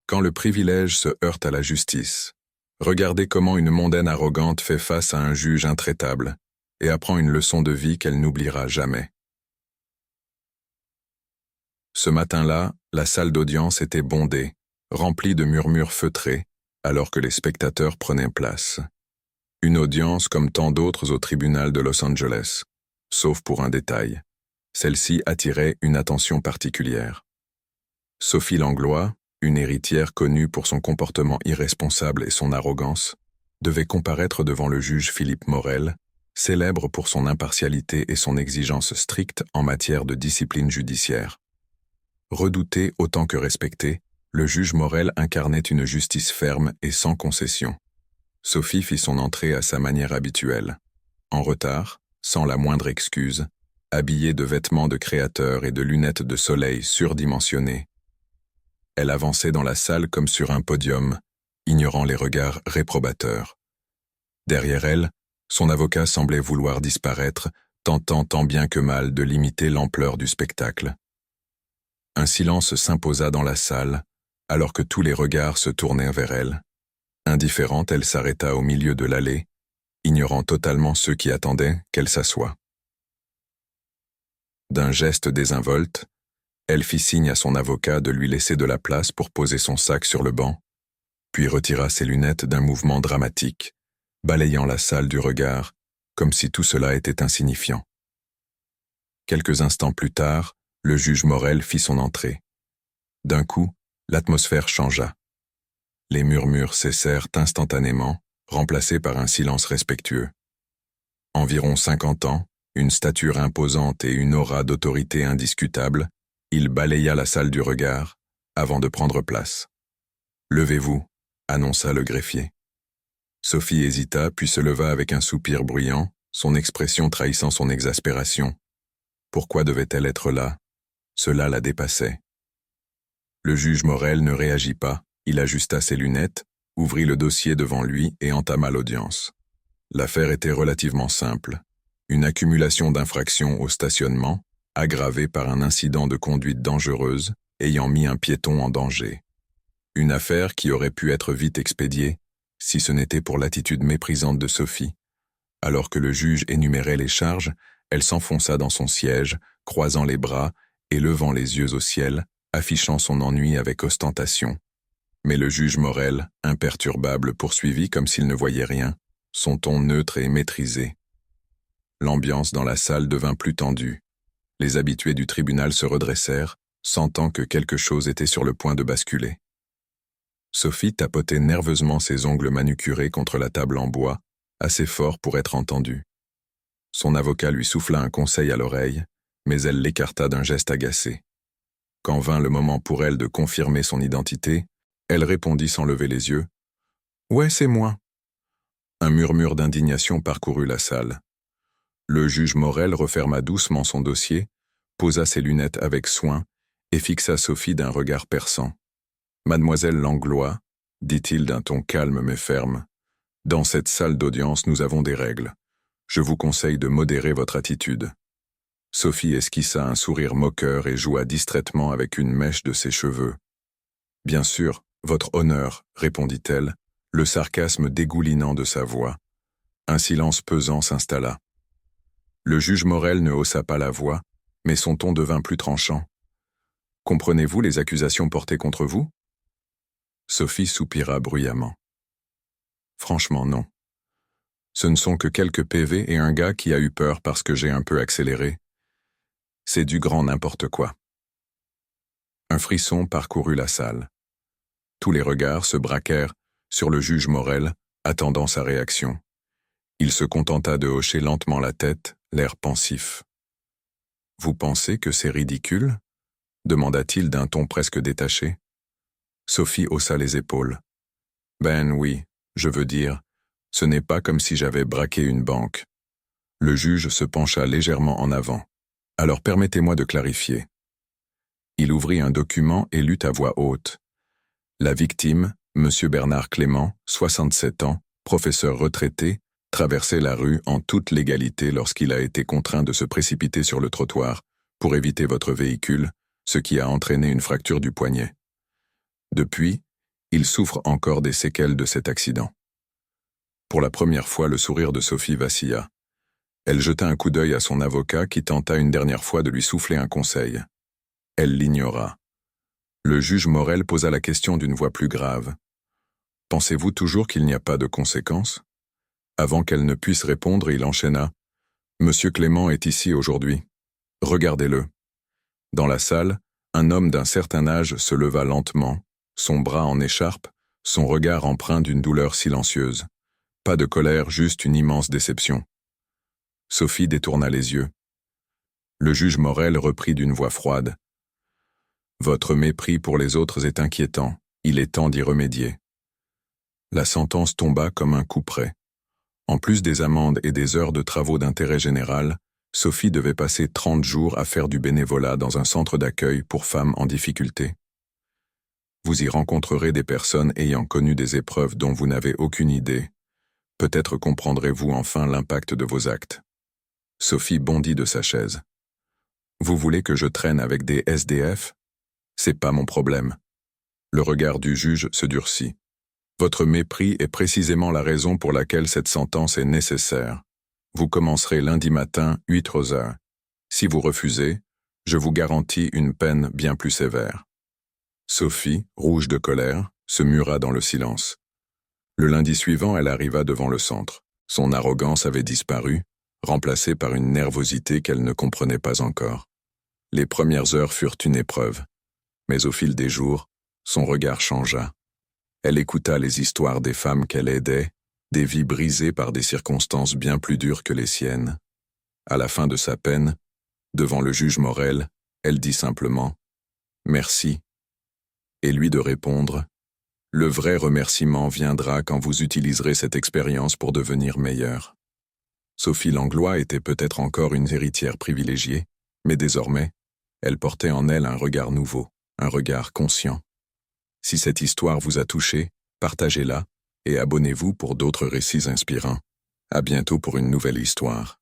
Quand le privilège se heurte à la justice, regardez comment une mondaine arrogante fait face à un juge intraitable et apprend une leçon de vie qu'elle n'oubliera jamais. Ce matin-là, la salle d'audience était bondée, remplie de murmures feutrés, alors que les spectateurs prenaient place. Une audience comme tant d'autres au tribunal de Los Angeles, sauf pour un détail. Celle-ci attirait une attention particulière. Sophie Langlois, une héritière connue pour son comportement irresponsable et son arrogance, devait comparaître devant le juge Philippe Morel, célèbre pour son impartialité et son exigence stricte en matière de discipline judiciaire. Redouté autant que respecté, le juge Morel incarnait une justice ferme et sans concession. Sophie fit son entrée à sa manière habituelle, en retard, sans la moindre excuse, habillée de vêtements de créateur et de lunettes de soleil surdimensionnées. Elle avançait dans la salle comme sur un podium, ignorant les regards réprobateurs. Derrière elle, son avocat semblait vouloir disparaître, tentant tant bien que mal de limiter l'ampleur du spectacle. Un silence s'imposa dans la salle, alors que tous les regards se tournaient vers elle. Indifférente, elle s'arrêta au milieu de l'allée, ignorant totalement ceux qui attendaient qu'elle s'assoie. D'un geste désinvolte, elle fit signe à son avocat de lui laisser de la place pour poser son sac sur le banc, puis retira ses lunettes d'un mouvement dramatique, balayant la salle du regard, comme si tout cela était insignifiant. Quelques instants plus tard, le juge Morel fit son entrée. D'un coup, l'atmosphère changea. Les murmures cessèrent instantanément, remplacés par un silence respectueux. Environ 50 ans, une stature imposante et une aura d'autorité indiscutable, il balaya la salle du regard, avant de prendre place. « Levez-vous », annonça le greffier. Sophie hésita, puis se leva avec un soupir bruyant, son expression trahissant son exaspération. Pourquoi devait-elle être là? Cela la dépassait. Le juge Morel ne réagit pas, il ajusta ses lunettes, ouvrit le dossier devant lui et entama l'audience. L'affaire était relativement simple. Une accumulation d'infractions au stationnement, aggravée par un incident de conduite dangereuse, ayant mis un piéton en danger. Une affaire qui aurait pu être vite expédiée, si ce n'était pour l'attitude méprisante de Sophie. Alors que le juge énumérait les charges, elle s'enfonça dans son siège, croisant les bras et levant les yeux au ciel, affichant son ennui avec ostentation. Mais le juge Morel, imperturbable, poursuivit comme s'il ne voyait rien, son ton neutre et maîtrisé. L'ambiance dans la salle devint plus tendue. Les habitués du tribunal se redressèrent, sentant que quelque chose était sur le point de basculer. Sophie tapotait nerveusement ses ongles manucurés contre la table en bois, assez fort pour être entendue. Son avocat lui souffla un conseil à l'oreille, mais elle l'écarta d'un geste agacé. Quand vint le moment pour elle de confirmer son identité, elle répondit sans lever les yeux. « Ouais, c'est moi. » Un murmure d'indignation parcourut la salle. Le juge Morel referma doucement son dossier, posa ses lunettes avec soin et fixa Sophie d'un regard perçant. « Mademoiselle Langlois, dit-il d'un ton calme mais ferme, dans cette salle d'audience nous avons des règles. Je vous conseille de modérer votre attitude. » Sophie esquissa un sourire moqueur et joua distraitement avec une mèche de ses cheveux. « Bien sûr, votre honneur, répondit-elle, le sarcasme dégoulinant de sa voix. Un silence pesant s'installa. Le juge Morel ne haussa pas la voix, mais son ton devint plus tranchant. « Comprenez-vous les accusations portées contre vous ?» Sophie soupira bruyamment. « Franchement, non. Ce ne sont que quelques PV et un gars qui a eu peur parce que j'ai un peu accéléré. C'est du grand n'importe quoi. » Un frisson parcourut la salle. Tous les regards se braquèrent sur le juge Morel, attendant sa réaction. Il se contenta de hocher lentement la tête, l'air pensif. « Vous pensez que c'est ridicule ?» demanda-t-il d'un ton presque détaché. Sophie haussa les épaules. « Ben oui, je veux dire, ce n'est pas comme si j'avais braqué une banque. » Le juge se pencha légèrement en avant. « Alors permettez-moi de clarifier. » Il ouvrit un document et lut à voix haute. La victime, M. Bernard Clément, 67 ans, professeur retraité, traversait la rue en toute légalité lorsqu'il a été contraint de se précipiter sur le trottoir pour éviter votre véhicule, ce qui a entraîné une fracture du poignet. Depuis, Il souffre encore des séquelles de cet accident. Pour la première fois, le sourire de Sophie vacilla. Elle jeta un coup d'œil à son avocat qui tenta une dernière fois de lui souffler un conseil. Elle l'ignora. Le juge Morel posa la question d'une voix plus grave. « Pensez-vous toujours qu'il n'y a pas de conséquences ?» Avant qu'elle ne puisse répondre, il enchaîna. « Monsieur Clément est ici aujourd'hui. Regardez-le. » Dans la salle, un homme d'un certain âge se leva lentement, son bras en écharpe, son regard empreint d'une douleur silencieuse. Pas de colère, juste une immense déception. Sophie détourna les yeux. Le juge Morel reprit d'une voix froide. « Votre mépris pour les autres est inquiétant. Il est temps d'y remédier. » La sentence tomba comme un coup près. En plus des amendes et des heures de travaux d'intérêt général, Sophie devait passer 30 jours à faire du bénévolat dans un centre d'accueil pour femmes en difficulté. Vous y rencontrerez des personnes ayant connu des épreuves dont vous n'avez aucune idée. Peut-être comprendrez-vous enfin l'impact de vos actes. Sophie bondit de sa chaise. « Vous voulez que je traîne avec des SDF ? C'est pas mon problème. » Le regard du juge se durcit. « Votre mépris est précisément la raison pour laquelle cette sentence est nécessaire. Vous commencerez lundi matin, 8h. Si vous refusez, je vous garantis une peine bien plus sévère. » Sophie, rouge de colère, se mura dans le silence. Le lundi suivant, elle arriva devant le centre. Son arrogance avait disparu, remplacée par une nervosité qu'elle ne comprenait pas encore. Les premières heures furent une épreuve, mais au fil des jours, son regard changea. Elle écouta les histoires des femmes qu'elle aidait, des vies brisées par des circonstances bien plus dures que les siennes. À la fin de sa peine, devant le juge Morel, elle dit simplement « Merci » et lui de répondre « Le vrai remerciement viendra quand vous utiliserez cette expérience pour devenir meilleure. » Sophie Langlois était peut-être encore une héritière privilégiée, mais désormais, elle portait en elle un regard nouveau, un regard conscient. Si cette histoire vous a touché, partagez-la et abonnez-vous pour d'autres récits inspirants. À bientôt pour une nouvelle histoire.